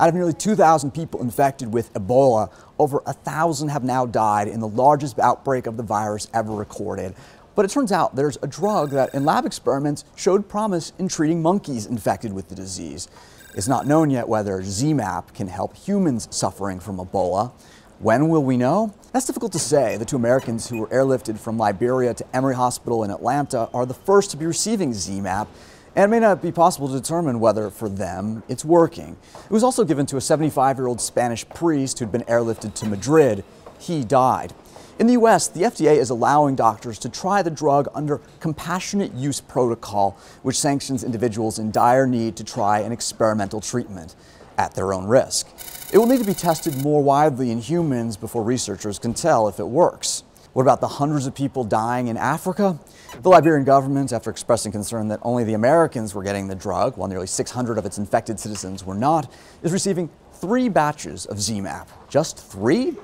Out of nearly 2,000 people infected with Ebola, over 1,000 have now died in the largest outbreak of the virus ever recorded. But it turns out there's a drug that in lab experiments showed promise in treating monkeys infected with the disease. It's not known yet whether ZMapp can help humans suffering from Ebola. When will we know? That's difficult to say. The two Americans who were airlifted from Liberia to Emory Hospital in Atlanta are the first to be receiving ZMapp, and it may not be possible to determine whether, for them, it's working. It was also given to a 75-year-old Spanish priest who'd been airlifted to Madrid. He died. In the U.S., the FDA is allowing doctors to try the drug under compassionate use protocol, which sanctions individuals in dire need to try an experimental treatment at their own risk. It will need to be tested more widely in humans before researchers can tell if it works. What about the hundreds of people dying in Africa? The Liberian government, after expressing concern that only the Americans were getting the drug, while nearly 600 of its infected citizens were not, is receiving 3 batches of ZMapp. Just 3?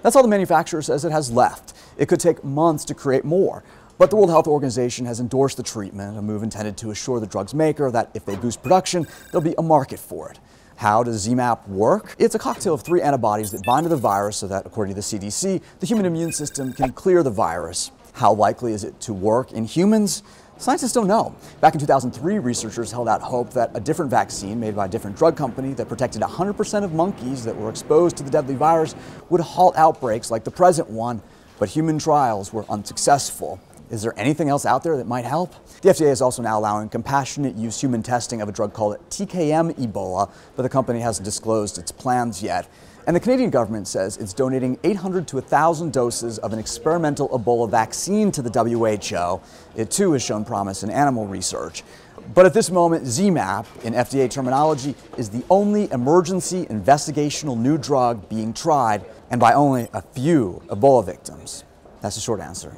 That's all the manufacturer says it has left. It could take months to create more. But the World Health Organization has endorsed the treatment, a move intended to assure the drug's maker that if they boost production, there'll be a market for it. How does ZMapp work? It's a cocktail of 3 antibodies that bind to the virus so that, according to the CDC, the human immune system can clear the virus. How likely is it to work in humans? Scientists don't know. Back in 2003, researchers held out hope that a different vaccine made by a different drug company that protected 100% of monkeys that were exposed to the deadly virus would halt outbreaks like the present one, but human trials were unsuccessful. Is there anything else out there that might help? The FDA is also now allowing compassionate use human testing of a drug called TKM Ebola, but the company hasn't disclosed its plans yet. And the Canadian government says it's donating 800 to 1,000 doses of an experimental Ebola vaccine to the WHO. It too has shown promise in animal research. But at this moment, ZMapp, in FDA terminology, is the only emergency investigational new drug being tried, and by only a few Ebola victims. That's the short answer.